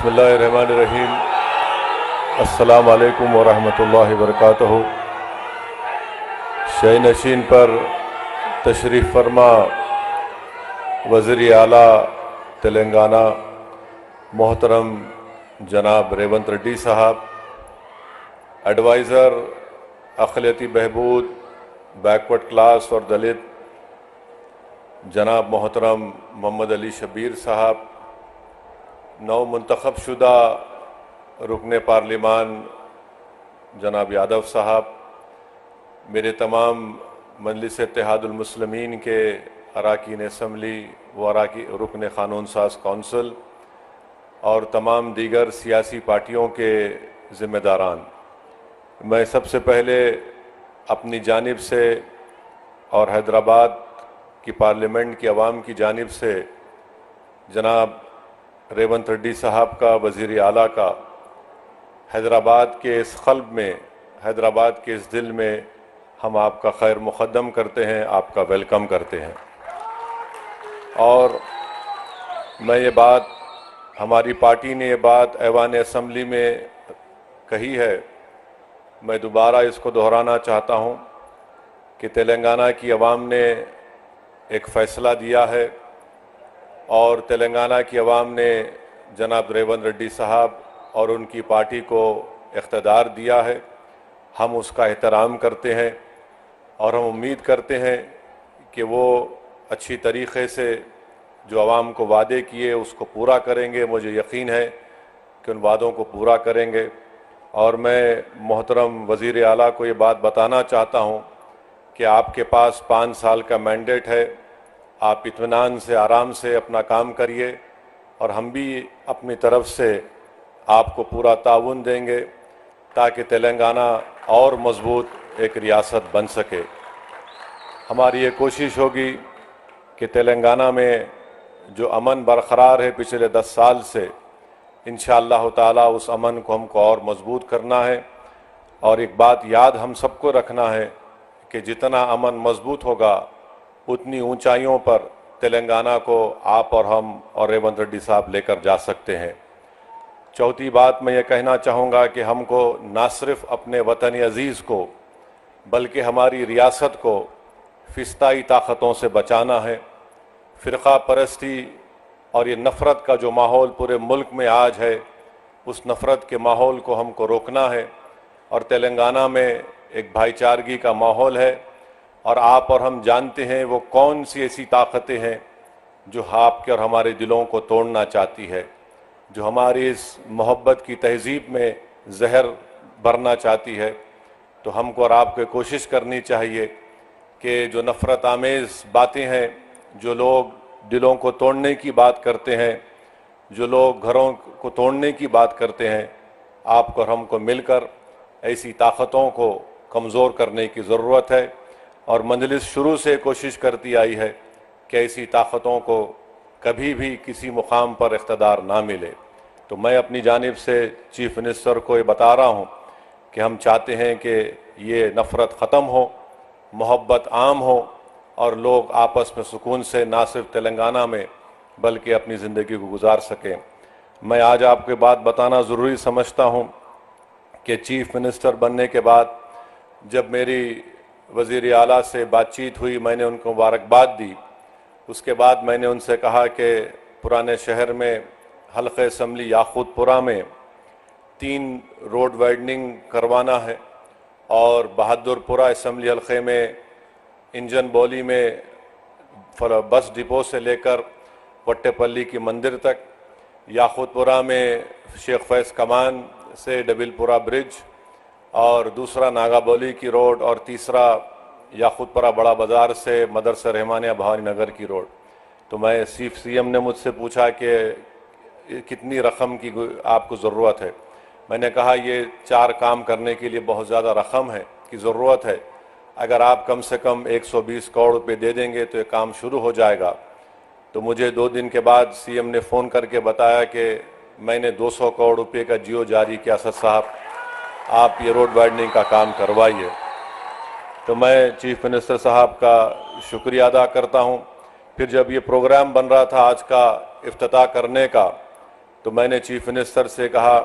बिस्मिल्लाहिर्रहमानिर्रहीम। अस्सलाम वालेकुम वरहमतुल्लाहि वबरकातुहू। शय नशीन पर तशरीफ़ फरमा वज़ीर आला तेलंगाना मोहतरम जनाब रेवंत रेड्डी साहब, एडवाइज़र अक़लियती बहबूद बैकवर्ड क्लास और दलित जनाब मोहतरम मोहम्मद अली शबीर साहब, नौ मुंतखब शुदा रुकने पार्लिमान जनाब यादव साहब, मेरे तमाम मजलिस इत्तेहादुल मुस्लिमीन के अराकीन असम्बली व रुकन क़ानून साज कौंसिल और तमाम दीगर सियासी पार्टियों के ज़िम्मेदारान, मैं सबसे पहले अपनी जानिब से और हैदराबाद की पार्लियामेंट की आवाम की जानिब से जनाब रेवंत रेड्डी साहब का, वज़ीर आला का, हैदराबाद के इस क़ल्ब में, हैदराबाद के इस दिल में हम आपका खैर मुक़द्दम करते हैं, आपका वेलकम करते हैं। और मैं ये बात, हमारी पार्टी ने ये बात ऐवान असम्बली में कही है, मैं दोबारा इसको दोहराना चाहता हूँ कि तेलंगाना की आवाम ने एक फ़ैसला दिया है और तेलंगाना की आवाम ने जनाब रेवंत रेड्डी साहब और उनकी पार्टी को इख्तियार दिया है। हम उसका एहतराम करते हैं और हम उम्मीद करते हैं कि वो अच्छी तरीक़े से जो आवाम को वादे किए उसको पूरा करेंगे। मुझे यकीन है कि उन वादों को पूरा करेंगे। और मैं मोहतरम वज़ीर आला को ये बात बताना चाहता हूँ कि आपके पास 5 साल का मैंडेट है, आप इत्मीनान से, आराम से अपना काम करिए और हम भी अपनी तरफ से आपको पूरा ताउन देंगे ताकि तेलंगाना और मजबूत एक रियासत बन सके। हमारी ये कोशिश होगी कि तेलंगाना में जो अमन बरकरार है पिछले 10 साल से, इंशाअल्लाह ताला उस अमन को हमको और मजबूत करना है। और एक बात याद हम सबको रखना है कि जितना अमन मजबूत होगा उतनी ऊंचाइयों पर तेलंगाना को आप और हम और रेवंत रेड्डी साहब लेकर जा सकते हैं। चौथी बात मैं ये कहना चाहूँगा कि हमको ना सिर्फ अपने वतन अज़ीज़ को बल्कि हमारी रियासत को फ़िस्ताई ताकतों से बचाना है। फ़िरक़ा परस्ती और ये नफ़रत का जो माहौल पूरे मुल्क में आज है, उस नफ़रत के माहौल को हमको रोकना है। और तेलंगाना में एक भाईचारगी का माहौल है और आप और हम जानते हैं वो कौन सी ऐसी ताकतें हैं जो आपके और हमारे दिलों को तोड़ना चाहती है, जो हमारी इस मोहब्बत की तहज़ीब में जहर भरना चाहती है। तो हमको और आपको कोशिश करनी चाहिए कि जो नफ़रत आमेज़ बातें हैं, जो लोग दिलों को तोड़ने की बात करते हैं, जो लोग घरों को तोड़ने की बात करते हैं, आपको और हमको मिलकर ऐसी ताकतों को कमज़ोर करने की ज़रूरत है। और मजलिस शुरू से कोशिश करती आई है कि ऐसी ताकतों को कभी भी किसी मुकाम पर इख्तियार ना मिले। तो मैं अपनी जानिब से चीफ मिनिस्टर को ये बता रहा हूँ कि हम चाहते हैं कि ये नफ़रत ख़त्म हो, मोहब्बत आम हो और लोग आपस में सुकून से ना सिर्फ तेलंगाना में बल्कि अपनी ज़िंदगी को गुजार सकें। मैं आज आपको बात बताना ज़रूरी समझता हूँ कि चीफ मिनिस्टर बनने के बाद जब मेरी वज़ीर आला से बातचीत हुई, मैंने उनको मुबारकबाद दी। उसके बाद मैंने उनसे कहा कि पुराने शहर में हल्क़े असम्बली याक़ूतपुरा में 3 रोड वाइडनिंग करवाना है और बहादुरपुरा असम्बली हल्क़े में इंजन बोली में बस डिपो से लेकर वट्टेपल्ली की मंदिर तक, याक़ूतपुरा में शेख फैज़ कमान से डबिलपुरा ब्रिज और दूसरा नागाबोली की रोड और तीसरा याक़ूतपुरा बड़ा बाज़ार से मदरसा रहमानिया भवानी नगर की रोड। तो मैं CM ने मुझसे पूछा कि कितनी रकम की आपको ज़रूरत है। मैंने कहा ये 4 काम करने के लिए बहुत ज़्यादा रकम है की ज़रूरत है। अगर आप कम से कम 120 करोड़ रुपये दे देंगे तो ये काम शुरू हो जाएगा। तो मुझे 2 दिन के बाद CM ने फ़ोन करके बताया कि मैंने 200 करोड़ रुपये का जियो जारी किया, असद साहब आप ये रोड वाइडनिंग का काम करवाइए। तो मैं चीफ मिनिस्टर साहब का शुक्रिया अदा करता हूँ। फिर जब ये प्रोग्राम बन रहा था आज का इफ्तिताह करने का, तो मैंने चीफ मिनिस्टर से कहा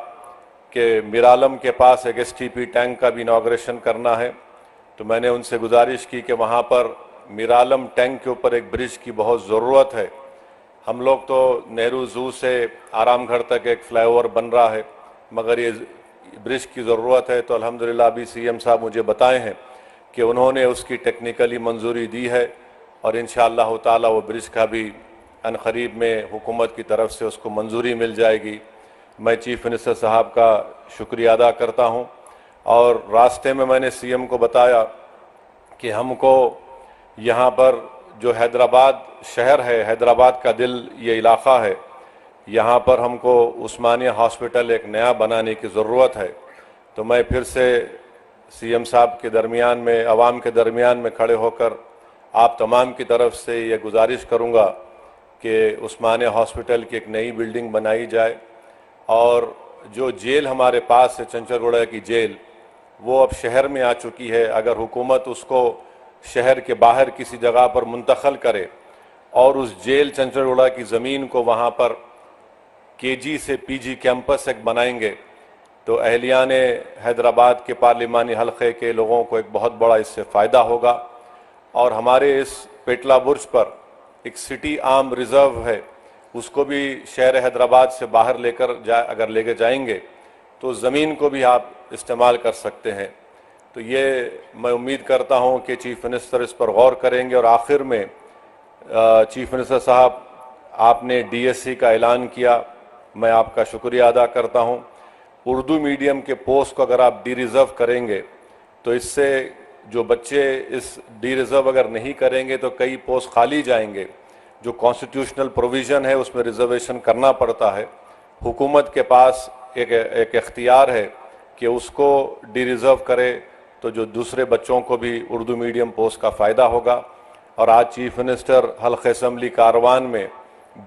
कि मीरालम के पास एक एसटीपी टैंक का भी इनॉग्रेशन करना है। तो मैंने उनसे गुजारिश की कि वहाँ पर मीरालम टैंक के ऊपर एक ब्रिज की बहुत ज़रूरत है। हम लोग तो नेहरू ज़ू से आरामगढ़ तक एक फ्लाईओवर बन रहा है, मगर ये ब्रिज की ज़रूरत है। तो अल्हम्दुलिल्लाह अभी सीएम साहब मुझे बताए हैं कि उन्होंने उसकी टेक्निकली मंजूरी दी है और इंशाअल्लाह ताला वो ब्रिज का भी अनकरीब में हुकूमत की तरफ से उसको मंजूरी मिल जाएगी। मैं चीफ मिनिस्टर साहब का शुक्रिया अदा करता हूं। और रास्ते में मैंने सीएम को बताया कि हमको यहाँ पर जो हैदराबाद शहर है, हैदराबाद का दिल ये इलाक़ा है, यहाँ पर हमको उस्मानिया हॉस्पिटल एक नया बनाने की ज़रूरत है। तो मैं फिर से सीएम साहब के दरमियान में, आवाम के दरमियान में खड़े होकर आप तमाम की तरफ से ये गुजारिश करूँगा कि उस्मानिया हॉस्पिटल की एक नई बिल्डिंग बनाई जाए। और जो जेल हमारे पास है, चंचलगुड़ा की जेल, वो अब शहर में आ चुकी है। अगर हुकूमत उसको शहर के बाहर किसी जगह पर मुंतकिल करे और उस जेल चंचलगुड़ा की ज़मीन को वहाँ पर केजी से पीजी कैंपस एक बनाएंगे तो अहलियान हैदराबाद के पार्लिमानी हलक़े के लोगों को एक बहुत बड़ा इससे फ़ायदा होगा। और हमारे इस पेटला बुर्ज पर एक सिटी आर्म रिज़र्व है, उसको भी शहर हैदराबाद से बाहर अगर लेकर जाएंगे तो ज़मीन को भी आप इस्तेमाल कर सकते हैं। तो ये मैं उम्मीद करता हूँ कि चीफ मिनिस्टर इस पर गौर करेंगे। और आखिर में चीफ मिनिस्टर साहब, आपने डीएससी का ऐलान किया, मैं आपका शुक्रिया अदा करता हूँ। उर्दू मीडियम के पोस्ट को अगर आप डी रिज़र्व करेंगे तो इससे जो बच्चे इस डी रिज़र्व अगर नहीं करेंगे तो कई पोस्ट खाली जाएंगे। जो कॉन्स्टिट्यूशनल प्रोविज़न है उसमें रिजर्वेशन करना पड़ता है। हुकूमत के पास एक इख्तियार है कि उसको डी रिज़र्व करे तो जो दूसरे बच्चों को भी उर्दू मीडियम पोस्ट का फ़ायदा होगा। और आज चीफ मिनिस्टर हल्क़े असम्बली कारवान में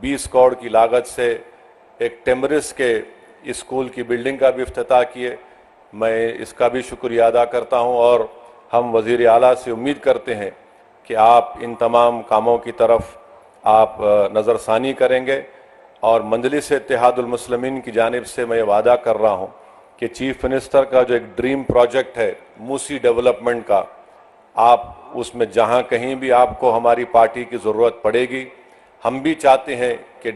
20 करोड़ की लागत से एक टेमरिस के स्कूल की बिल्डिंग का भी इफ्तिताह किए। मैं इसका भी शुक्रिया अदा करता हूं। और हम वज़ीर आला से उम्मीद करते हैं कि आप इन तमाम कामों की तरफ आप नज़रसानी करेंगे। और मजलिस इत्तेहादुल मुस्लिमीन की जानिब से मैं वादा कर रहा हूं कि चीफ मिनिस्टर का जो एक ड्रीम प्रोजेक्ट है मूसी डेवलपमेंट का, आप उसमें जहां कहीं भी आपको हमारी पार्टी की ज़रूरत पड़ेगी, हम भी चाहते हैं कि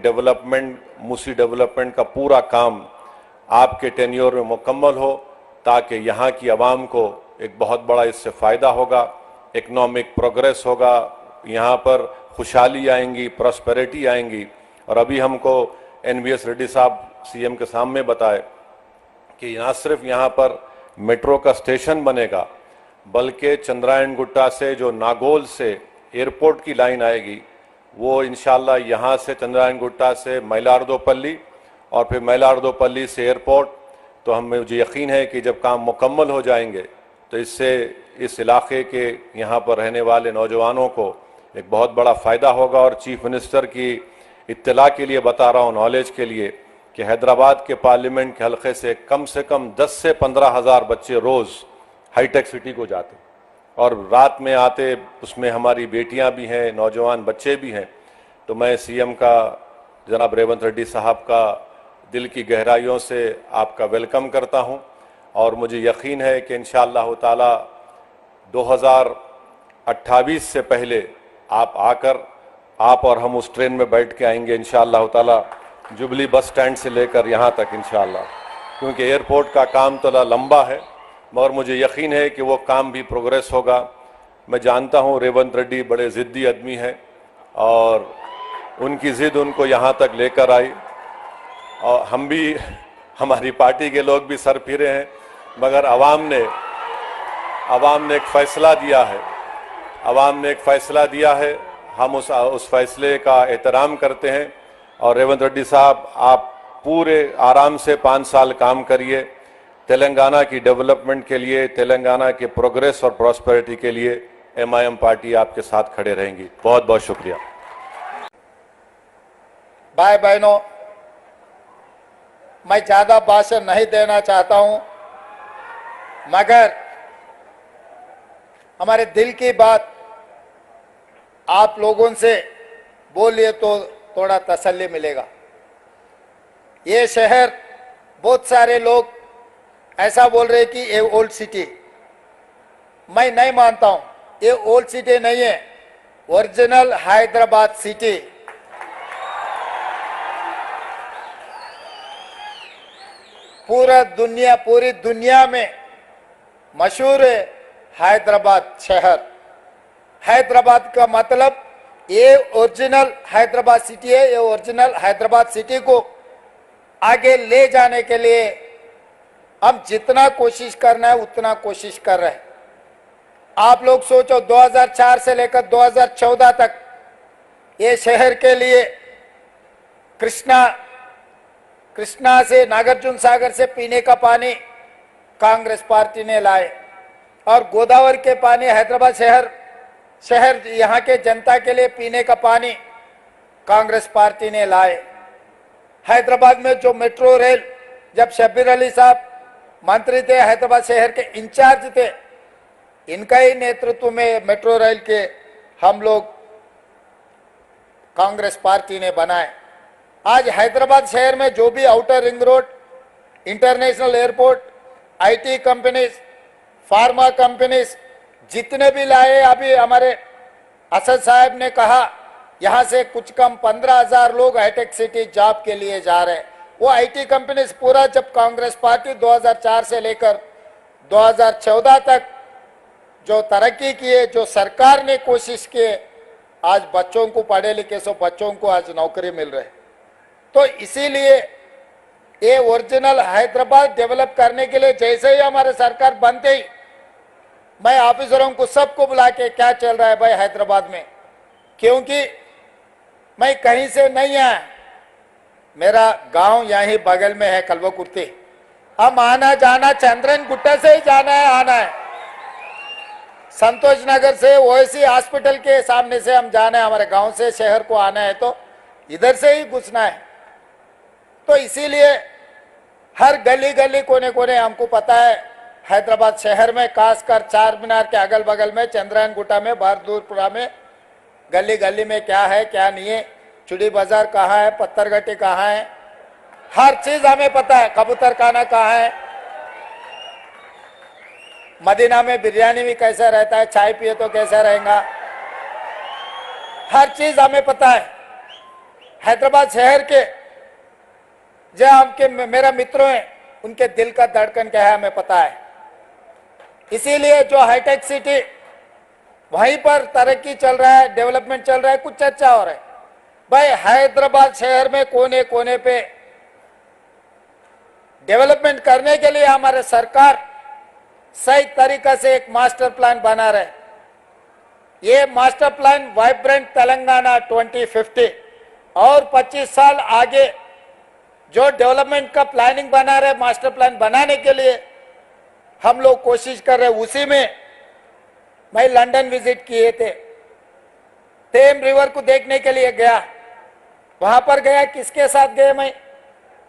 मूसी डेवलपमेंट का पूरा काम आपके टेन्योर में मुकम्मल हो, ताकि यहाँ की आवाम को एक बहुत बड़ा इससे फ़ायदा होगा, इकनॉमिक प्रोग्रेस होगा, यहाँ पर खुशहाली आएंगी, प्रॉस्पेरिटी आएंगी। और अभी हमको NVS रेड्डी साहब सीएम के सामने बताए कि ना सिर्फ यहाँ पर मेट्रो का स्टेशन बनेगा, बल्कि चंद्रायन गुट्टा से जो नागोल से एयरपोर्ट की लाइन आएगी, वो इंशाल्लाह यहाँ से चंद्रायन गुट्टा से मैलार्दोपल्ली और फिर मैलार्दोपल्ली से एयरपोर्ट। तो मुझे यकीन है कि जब काम मुकम्मल हो जाएंगे तो इससे इस इलाके के यहाँ पर रहने वाले नौजवानों को एक बहुत बड़ा फ़ायदा होगा। और चीफ मिनिस्टर की इत्तला के लिए बता रहा हूँ, नॉलेज के लिए, कि हैदराबाद के पार्लियामेंट के हलक़े से कम 10 से 15 हज़ार बच्चे रोज़ हाईटेक सिटी को जाते और रात में आते। उसमें हमारी बेटियां भी हैं, नौजवान बच्चे भी हैं। तो मैं सीएम का, जनाब रेवंत रेड्डी साहब का दिल की गहराइयों से आपका वेलकम करता हूं। और मुझे यकीन है कि इंशाअल्लाह ताला 2028 से पहले आप आकर, आप और हम उस ट्रेन में बैठ के आएंगे इंशाअल्लाह ताला, जुबली बस स्टैंड से लेकर यहाँ तक इंशाअल्लाह। क्योंकि एयरपोर्ट का काम तो लंबा है, मगर मुझे यकीन है कि वो काम भी प्रोग्रेस होगा। मैं जानता हूँ रेवंत रेड्डी बड़े ज़िद्दी आदमी हैं और उनकी ज़िद उनको यहाँ तक लेकर आई। और हम भी, हमारी पार्टी के लोग भी सर फिरे हैं, मगर आवाम ने एक फ़ैसला दिया है, आवाम ने एक फ़ैसला दिया है, हम उस फैसले का एहतराम करते हैं। और रेवंत रेड्डी साहब, आप पूरे आराम से 5 साल काम करिए, तेलंगाना की डेवलपमेंट के लिए, तेलंगाना के प्रोग्रेस और प्रॉस्पेरिटी के लिए MIM पार्टी आपके साथ खड़े रहेंगी। बहुत बहुत शुक्रिया। भाई बहनों, मैं ज्यादा भाषण नहीं देना चाहता हूं, मगर हमारे दिल की बात आप लोगों से बोलिए तो थोड़ा तसल्ली मिलेगा। ये शहर, बहुत सारे लोग ऐसा बोल रहे कि ये ओल्ड सिटी, मैं नहीं मानता हूं। ये ओल्ड सिटी नहीं है, ओरिजिनल हैदराबाद सिटी। पूरी दुनिया में मशहूर है हैदराबाद शहर। हैदराबाद का मतलब ये ओरिजिनल हैदराबाद सिटी है। ये ओरिजिनल हैदराबाद सिटी को आगे ले जाने के लिए हम जितना कोशिश करना है उतना कोशिश कर रहे हैं। आप लोग सोचो, 2004 से लेकर 2014 तक ये शहर के लिए कृष्णा से, नागार्जुन सागर से पीने का पानी कांग्रेस पार्टी ने लाए, और गोदावरी के पानी हैदराबाद शहर यहाँ के जनता के लिए पीने का पानी कांग्रेस पार्टी ने लाए। हैदराबाद में जो मेट्रो रेल, जब शब्बीर अली साहब मंत्री थे, हैदराबाद शहर के इंचार्ज थे, इनका ही नेतृत्व में मेट्रो रेल के हम लोग कांग्रेस पार्टी ने बनाए। आज हैदराबाद शहर में जो भी outer ring road, international airport, IT companies, pharma companies जितने भी लाए, अभी हमारे असद साहब ने कहा यहां से कुछ कम 15,000 लोग हाईटेक सिटी जॉब के लिए जा रहे हैं। वो आईटी कंपनीज पूरा, जब कांग्रेस पार्टी 2004 से लेकर 2014 तक जो तरक्की किए, जो सरकार ने कोशिश किए, आज बच्चों को, पढ़े लिखे सो बच्चों को आज नौकरी मिल रही। तो इसीलिए ये ओरिजिनल हैदराबाद डेवलप करने के लिए जैसे ही हमारे सरकार बनते ही मैं ऑफिसरों को सबको बुला के क्या चल रहा है भाई हैदराबाद में, क्योंकि मैं कहीं से नहीं आया, मेरा गांव यहीं बगल में है कलवकुर्ती। हम आना जाना चंद्रन गुट्टा से ही जाना है, आना है, संतोष नगर से ओएसी हॉस्पिटल के सामने से हम जाना है, हमारे गांव से शहर को आना है तो इधर से ही घुसना है। तो इसीलिए हर गली गली कोने कोने हमको पता है हैदराबाद शहर में, खासकर चार मीनार के अगल बगल में, चंद्रायन गुट्टा में, बहादुरपुरा में, गली गली में क्या है क्या नहीं है, चुड़ी बाजार कहाँ है, पत्थरगट्टी कहाँ है, हर चीज हमें पता है। कबूतर खाना कहाँ है, मदीना में बिरयानी भी कैसा रहता है, चाय पिए तो कैसा रहेगा, हर चीज हमें पता है। हैदराबाद शहर के जो आपके मेरा मित्रों हैं, उनके दिल का धड़कन क्या है हमें पता है। इसीलिए जो हाईटेक सिटी, वहीं पर तरक्की चल रहा है, डेवलपमेंट चल रहा है, कुछ चर्चा हो रहा है। भाई हैदराबाद शहर में कोने कोने पे डेवलपमेंट करने के लिए हमारे सरकार सही तरीका से एक मास्टर प्लान बना रहे। ये मास्टर प्लान वाइब्रेंट तेलंगाना 2050 और 25 साल आगे जो डेवलपमेंट का प्लानिंग बना रहे, मास्टर प्लान बनाने के लिए हम लोग कोशिश कर रहे। उसी में मैं लंदन विजिट किए थे, टेम रिवर को देखने के लिए गया। वहां पर गया, किसके साथ गए मैं,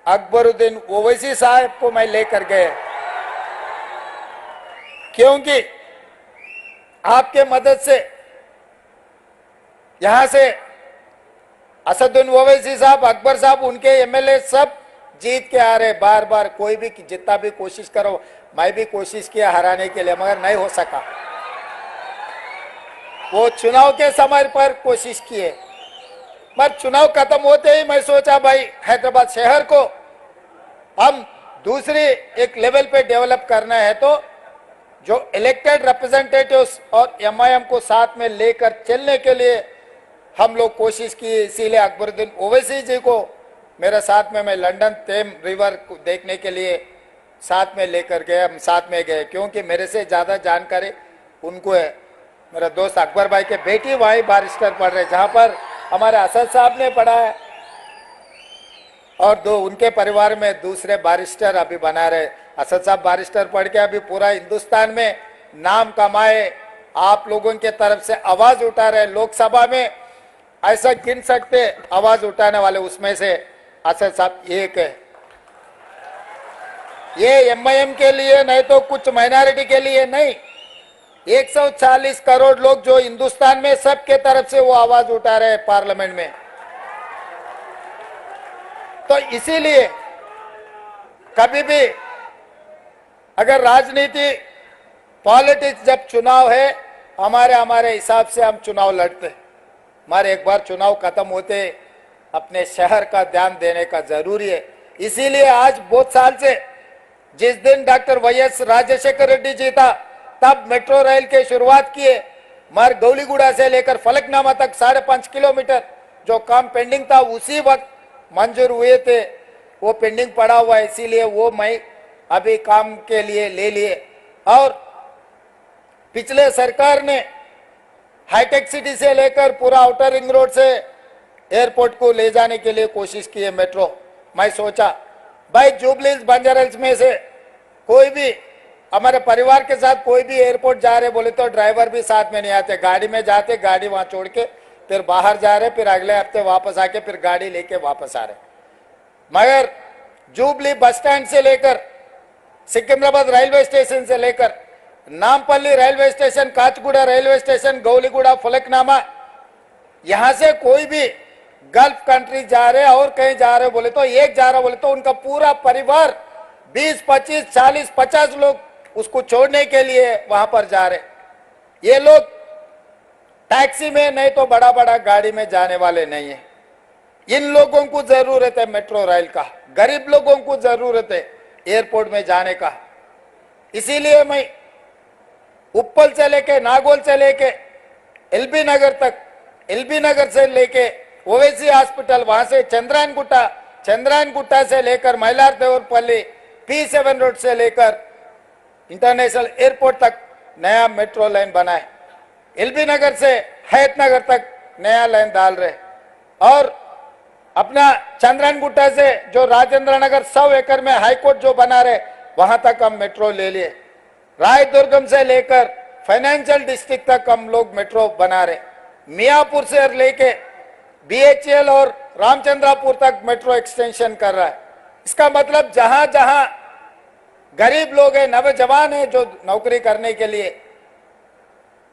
अकबरुद्दीन ओवैसी साहब को मैं लेकर गए, क्योंकि आपके मदद से यहां से असदुद्दीन ओवैसी साहब, अकबर साहब, उनके एमएलए सब जीत के आ रहे बार बार। कोई भी जितना भी कोशिश करो, मैं भी कोशिश किया हराने के लिए, मगर नहीं हो सका। वो चुनाव के समय पर कोशिश किए, पर चुनाव खत्म होते ही मैं सोचा भाई हैदराबाद शहर को हम दूसरी एक लेवल पे डेवलप करना है, तो जो इलेक्टेड रिप्रेजेंटेटिव्स और एमआईएम को साथ में लेकर चलने के लिए हम लोग कोशिश की। इसीलिए अकबरुद्दीन ओवैसी जी को मेरे साथ में, मैं लंदन टेम रिवर को देखने के लिए साथ में लेकर गए, हम साथ में गए, क्योंकि मेरे से ज़्यादा जानकारी उनको है। मेरा दोस्त अकबर भाई के बेटी वहीं बारिस्टर पढ़ रहे, जहाँ पर हमारे असद साहब ने पढ़ा है, और दो उनके परिवार में दूसरे बारिस्टर अभी बना रहे। असद साहब बारिस्टर पढ़ के अभी पूरा हिंदुस्तान में नाम कमाए, आप लोगों के तरफ से आवाज उठा रहे। लोकसभा में ऐसा गिन सकते आवाज उठाने वाले, उसमें से असद साहब एक है। ये एमआईएम के लिए नहीं तो कुछ माइनॉरिटी के लिए नहीं, 140 करोड़ लोग जो हिंदुस्तान में, सबके तरफ से वो आवाज उठा रहे हैं पार्लियामेंट में। तो इसीलिए कभी भी अगर राजनीति पॉलिटिक्स जब चुनाव है हमारे हमारे हिसाब से हम चुनाव लड़ते, हमारे एक बार चुनाव खत्म होते अपने शहर का ध्यान देने का जरूरी है। इसीलिए आज बहुत साल से जिस दिन डॉक्टर वाईएस राजशेखर रेड्डी जी था तब मेट्रो रेल की शुरुआत किए। मार गौलीगुड़ा से लेकर फलकनामा तक 5.5 किलोमीटर जो काम पेंडिंग था उसी वक्त मंजूर हुए थे, वो पेंडिंग पड़ा हुआ है, इसीलिए वो मैं अभी काम के लिए ले लिए। और पिछले सरकार ने हाईटेक सिटी से लेकर पूरा आउटर रिंग रोड से एयरपोर्ट को ले जाने के लिए कोशिश की है मेट्रो। मैं सोचा भाई जुबली हिल्स बंजारा हिल्स में से कोई भी हमारे परिवार के साथ कोई भी एयरपोर्ट जा रहे बोले तो ड्राइवर भी साथ में नहीं आते, गाड़ी में जाते, गाड़ी वहां छोड़ के फिर बाहर जा रहे, फिर अगले हफ्ते वापस आके फिर गाड़ी लेके वापस आ रहे। मगर जुबली बस स्टैंड से लेकर सिकंदराबाद रेलवे स्टेशन से लेकर Nampally railway station, Kacheguda railway station, Gowliguda, Falaknuma, यहां से कोई भी गल्फ कंट्री जा रहे और कहीं जा रहे बोले तो एक जा रहा बोले तो उनका पूरा परिवार 20, 25, 40, 50 लोग उसको छोड़ने के लिए वहां पर जा रहे। ये लोग टैक्सी में नहीं तो बड़ा बड़ा गाड़ी में जाने वाले नहीं है। इन लोगों को जरूरत है मेट्रो रेल का, गरीब लोगों को जरूरत है एयरपोर्ट में जाने का। इसीलिए मैं उप्पल से लेके नागौल से लेके एलबी नगर तक, एलबी नगर से लेके ओवैसी हॉस्पिटल, वहां से चंद्रायन गुट्टा, चंद्रायन गुट्टा से लेकर मैलार देवरपल्ली, P7 रोड से लेकर इंटरनेशनल एयरपोर्ट तक नया मेट्रो लाइन बना है। एलबी नगर से हयात नगर तक नया लाइन डाल रहे और अपना चंद्रायन गुट्टा से जो राजेंद्र नगर 100 एकड़ में हाईकोर्ट जो बना रहे वहां तक हम मेट्रो ले लिए। रायदुर्गम से लेकर फाइनेंशियल डिस्ट्रिक्ट तक हम लोग मेट्रो बना रहे। मियापुर से लेके BHEL और रामचंद्रापुर तक मेट्रो एक्सटेंशन कर रहा है। इसका मतलब जहां जहां गरीब लोग हैं, नौजवान हैं जो नौकरी करने के लिए,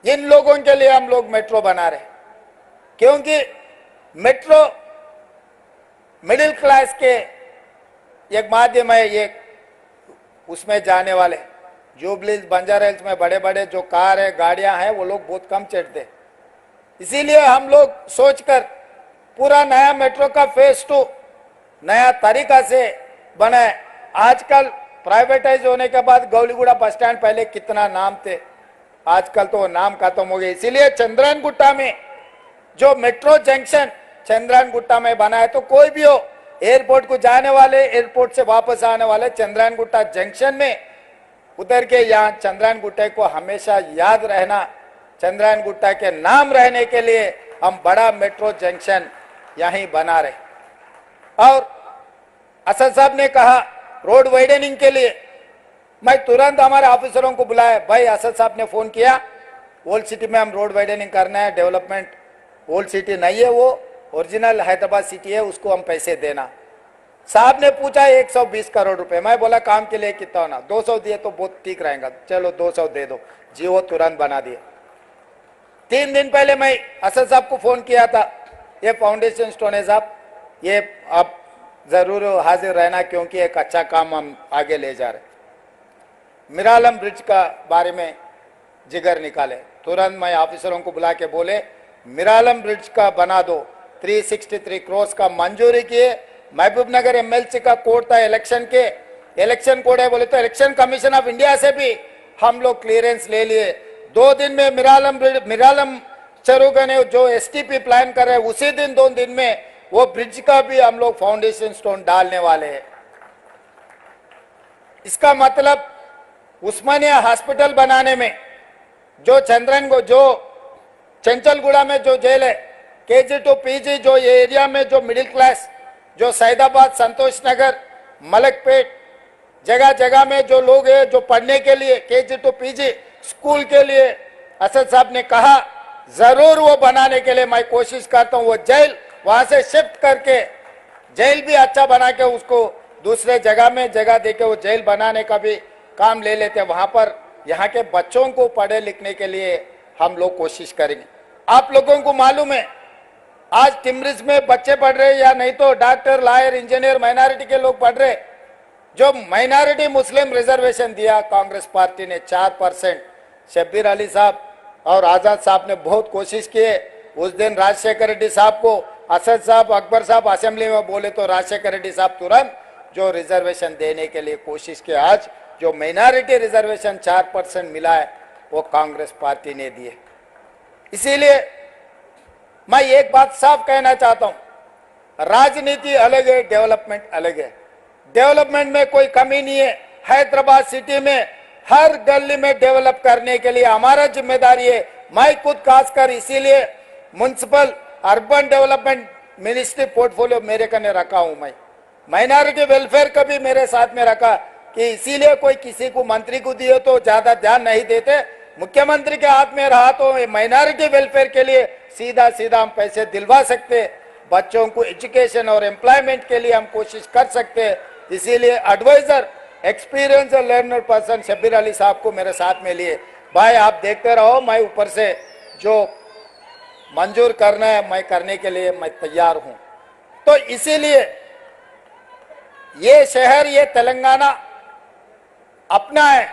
इन लोगों के लिए हम लोग मेट्रो बना रहे, क्योंकि मेट्रो मिडिल क्लास के एक माध्यम है। ये उसमें जाने वाले जुबली हिल्स, बंजारा हिल्स में बड़े बड़े जो कार है, गाड़ियां हैं, वो लोग बहुत कम चढ़ते। इसीलिए हम लोग सोचकर पूरा नया मेट्रो का फेज 2 नया तरीका से बनाए। आजकल प्राइवेटाइज होने के बाद गौलीगुड़ा बस स्टैंड पहले कितना नाम थे, आजकल तो वो नाम खत्म हो गए। इसीलिए चंद्रायन गुट्टा में जो मेट्रो जंक्शन चंद्रायन गुट्टा में बना है, तो कोई भी हो एयरपोर्ट को जाने वाले, एयरपोर्ट से वापस आने वाले चंद्रायन गुट्टा जंक्शन में उतर के यहाँ चंद्रायन गुट्टे को हमेशा याद रहना, चंद्रायन गुट्टा के नाम रहने के लिए हम बड़ा मेट्रो जंक्शन यहीं बना रहे। और असद साहब ने कहा रोड वाइडनिंग के लिए, मैं तुरंत हमारे ऑफिसरों को बुलाया। भाई असद साहब ने फोन किया, ओल्ड सिटी में हम रोड वाइडनिंग करना है, डेवलपमेंट ओल्ड सिटी नहीं है, वो ओरिजिनल हैदराबाद सिटी है, उसको हम पैसे देना। साहब ने पूछा 120 करोड़ रुपए। मैं बोला काम के लिए कितना होना, 200 दिए तो बहुत ठीक रहेगा, चलो 200 दे दो जी, वो तुरंत बना दिए। 3 दिन पहले मैं असद साहब को फोन किया था, ये फाउंडेशन स्टोन है साहब, ये आप जरूर हाजिर रहना क्योंकि एक अच्छा काम हम आगे ले जा रहे। मिरालम ब्रिज का बारे में जिगर निकाले, तुरंत मैं ऑफिसरों को बुला के बोले मिरालम ब्रिज का बना दो। 363 करोड़ का मंजूरी किए। महबूब नगर MLC का कोड था इलेक्शन के, इलेक्शन कोड है बोले तो इलेक्शन कमीशन ऑफ इंडिया से भी हम लोग क्लियरेंस ले लिए। 2 दिन में मिरालम चरुगने जो STP प्लान कर रहे हैं, उसी दिन 2 दिन में वो ब्रिज का भी हम लोग फाउंडेशन स्टोन डालने वाले हैं। इसका मतलब उस्मानिया हॉस्पिटल बनाने में जो चंद्रन को जो चंचलगुड़ा में जो जेल है, KG to PG जो ये एरिया में जो मिडिल क्लास, जो सैदाबाद, संतोष नगर, मलकपेट जगह जगह में जो लोग हैं जो पढ़ने के लिए KG to PG स्कूल के लिए असद साहब ने कहा जरूर वो बनाने के लिए मैं कोशिश करता हूँ। वो जेल वहां से शिफ्ट करके जेल भी अच्छा बना के उसको दूसरे जगह में जगह देके वो जेल बनाने का भी काम ले लेते हैं। वहां पर यहाँ के बच्चों को पढ़े लिखने के लिए हम लोग कोशिश करेंगे। आप लोगों को मालूम है आज टिमरिस में बच्चे पढ़ रहे या नहीं तो डॉक्टर, लॉयर, इंजीनियर, माइनॉरिटी के लोग पढ़ रहे। जो माइनॉरिटी मुस्लिम रिजर्वेशन दिया कांग्रेस पार्टी ने 4%, शब्बीर अली साहब और आजाद साहब ने बहुत कोशिश किए। उस दिन राजशेखर रेड्डी साहब को असद साहब, अकबर साहब असेंबली में बोले तो राजशेखर रेड्डी साहब तुरंत जो रिजर्वेशन देने के लिए कोशिश किया। आज जो माइनॉरिटी रिजर्वेशन 4% मिला है वो कांग्रेस पार्टी ने दिए। इसीलिए मैं एक बात साफ कहना चाहता हूं, राजनीति अलग है, डेवलपमेंट अलग है। डेवलपमेंट में कोई कमी नहीं है। हैदराबाद सिटी में हर गली में डेवलप करने के लिए हमारा जिम्मेदारी है। मैं खुद खासकर इसीलिए municipal urban development ministry portfolio मेरे कने रखा हूं। मैं माइनॉरिटी वेलफेयर का भी मेरे साथ में रखा कि इसीलिए कोई किसी को मंत्री को दिए तो ज्यादा ध्यान नहीं देते। मुख्यमंत्री के हाथ में रहा तो माइनॉरिटी वेलफेयर के लिए सीधा सीधा हम पैसे दिलवा सकते, बच्चों को एजुकेशन और एम्प्लॉयमेंट के लिए हम कोशिश कर सकते। इसीलिए एडवाइजर एक्सपीरियंस और लर्नर पर्सन शब्बीर अली साहब को मेरे साथ में लिए। भाई आप देखते रहो, मैं ऊपर से जो मंजूर करना है मैं करने के लिए मैं तैयार हूं। तो इसीलिए ये शहर, ये तेलंगाना अपना है।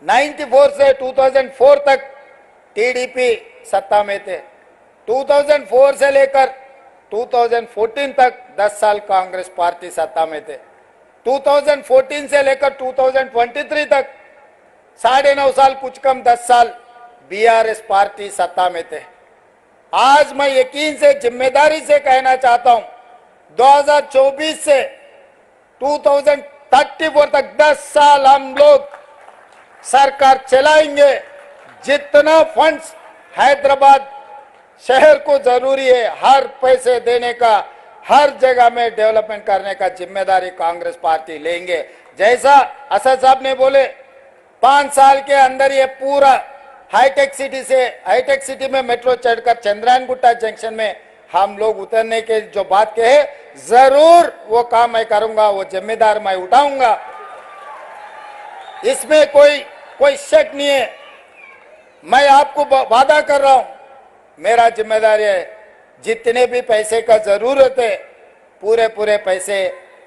94 से 2004 तक टीडीपी सत्ता में थे। 2004 से लेकर 2014 तक 10 साल कांग्रेस पार्टी सत्ता में थे। 2014 से लेकर 2023 तक 9.5 साल, कुछ कम 10 साल बीआरएस पार्टी सत्ता में थे। आज मैं यकीन से, जिम्मेदारी से कहना चाहता हूं, 2024 से 2034 तक 10 साल हम लोग सरकार चलाएंगे। जितना फंड्स हैदराबाद शहर को जरूरी है, हर पैसे देने का, हर जगह में डेवलपमेंट करने का जिम्मेदारी कांग्रेस पार्टी लेंगे। जैसा असद साहब ने बोले 5 साल के अंदर ये पूरा हाईटेक सिटी में मेट्रो चढ़कर चंद्रायन गुट्टा जंक्शन में हम लोग उतरने के जो बात कहे, जरूर वो काम मैं करूंगा, वो जिम्मेदार मैं उठाऊंगा। इसमें कोई शक नहीं है। मैं आपको वादा कर रहा हूं, मेरा जिम्मेदारी है, जितने भी पैसे का जरूरत है पूरे पैसे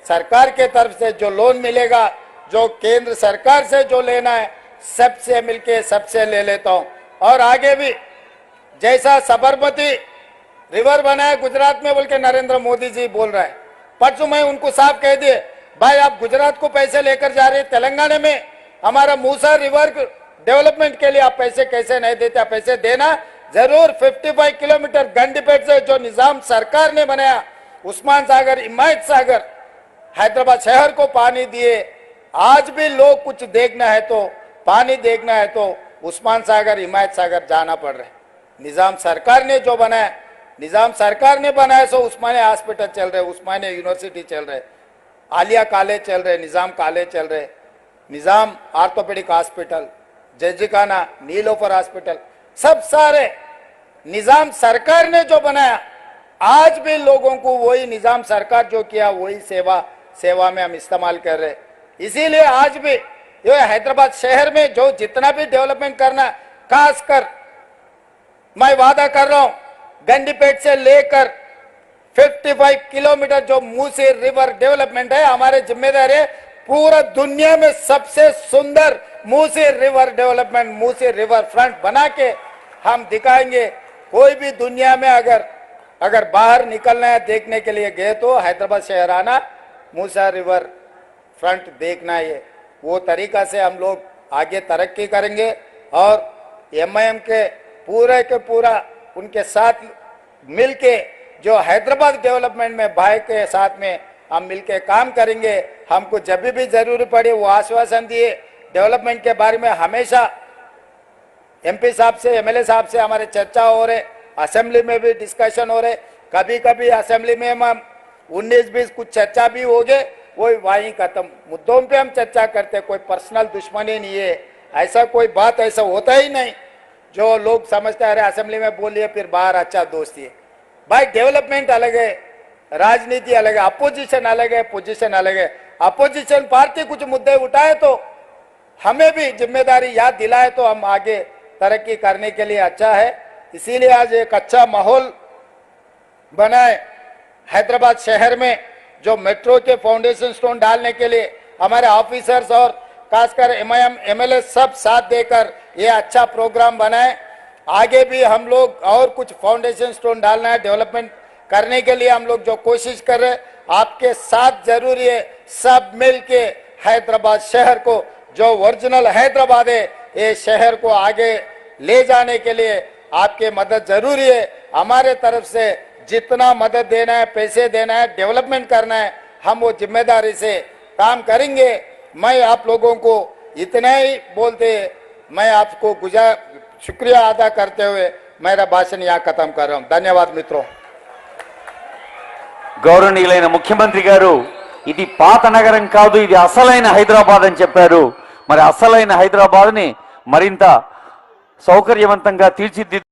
सरकार के तरफ से जो लोन मिलेगा, जो केंद्र सरकार से जो लेना है, सबसे मिलके सबसे ले लेता हूं। और आगे भी जैसा साबरमती रिवर बना है गुजरात में बोल के नरेंद्र मोदी जी बोल रहा है, परसों मैं उनको साफ कह दिए, भाई आप गुजरात को पैसे लेकर जा रहे, तेलंगाना में हमारा मूसा रिवर डेवलपमेंट के लिए आप पैसे कैसे नहीं देते? आप पैसे देना जरूर। 55 किलोमीटर गंडीपेट से जो निजाम सरकार ने बनाया, उस्मान सागर, हिमायत सागर, हैदराबाद शहर को पानी दिए। आज भी लोग कुछ देखना है तो, पानी देखना है तो उस्मान सागर, हिमायत सागर जाना पड़ रहा है। निजाम सरकार ने जो बनाया, निजाम सरकार ने बनाया, सो उस्मानिया हॉस्पिटल चल रहे, उस्मानिया यूनिवर्सिटी चल रहे, आलिया कॉलेज चल रहे, निजाम कॉलेज चल रहे, निजाम ऑर्थोपेडिक हॉस्पिटल, जजिकाना, नीलोफर हॉस्पिटल, सब सारे निजाम सरकार ने जो बनाया। आज भी लोगों को वही निजाम सरकार जो किया वही सेवा में हम इस्तेमाल कर रहे। इसीलिए आज भी जो हैदराबाद शहर में जो जितना भी डेवलपमेंट करना, खासकर मैं वादा कर रहा हूं, गंडीपेट से लेकर 55 किलोमीटर जो मूसी रिवर डेवलपमेंट है, हमारे जिम्मेदारी है। पूरा दुनिया में सबसे सुंदर Musi river development, Musi river front बना के हम दिखाएंगे। कोई भी दुनिया में अगर बाहर निकलना है, देखने के लिए गए तो हैदराबाद शहर आना, मूसा रिवर फ्रंट देखना है। वो तरीका से हम लोग आगे तरक्की करेंगे और एमआईएम के पूरा उनके साथ मिलके जो हैदराबाद डेवलपमेंट में भाई के साथ में हम मिलके काम करेंगे। हमको जब भी जरूरत पड़े वो आश्वासन दिए। डेवलपमेंट के बारे में हमेशा एमपी साहब से, एमएलए साहब से हमारे चर्चा हो रहे, असेंबली में भी डिस्कशन हो रहे। कभी असेंबली में हम 19-20 कुछ चर्चा भी हो गए, वो वहीं खत्म। मुद्दों पे हम चर्चा करते, कोई पर्सनल दुश्मनी नहीं है, ऐसा कोई बात ऐसा होता ही नहीं जो लोग समझते आ रहे असेंबली में बोलिए फिर बाहर अच्छा दोस्ती है। भाई डेवलपमेंट अलग है, राजनीति अलग है, अपोजिशन अलग है, पोजीशन अलग है। अपोजिशन पार्टी कुछ मुद्दे उठाए तो हमें भी जिम्मेदारी याद दिलाए तो हम आगे तरक्की करने के लिए अच्छा है। इसीलिए आज एक अच्छा माहौल बनाए हैदराबाद शहर में जो मेट्रो के फाउंडेशन स्टोन डालने के लिए हमारे ऑफिसर्स और खासकर एमएलए सब साथ देकर ये अच्छा प्रोग्राम बनाए। आगे भी हम लोग और कुछ फाउंडेशन स्टोन डालना है, डेवलपमेंट करने के लिए हम लोग जो कोशिश कर रहे हैं, आपके साथ जरूरी है। सब मिल के हैदराबाद शहर को, जो ओरिजिनल हैदराबाद है, ये शहर को आगे ले जाने के लिए आपके मदद जरूरी है। हमारे तरफ से जितना मदद देना है, पैसे देना है, डेवलपमेंट करना है, हम वो जिम्मेदारी से काम करेंगे। मैं आप लोगों को इतना ही बोलते मैं आपको शुक्रिया अदा करते हुए मेरा भाषण यहाँ खत्म कर रहा हूँ। धन्यवाद मित्रों। గౌరవనీయులైన ముఖ్యమంత్రి గారు ఇది పాత నగరం కాదు, ఇది అసలైన హైదరాబాద్ అని చెప్పారు. మరి అసలైన హైదరాబాద్ ని మరింత సౌకర్యవంతంగా తీర్చిదిద్దు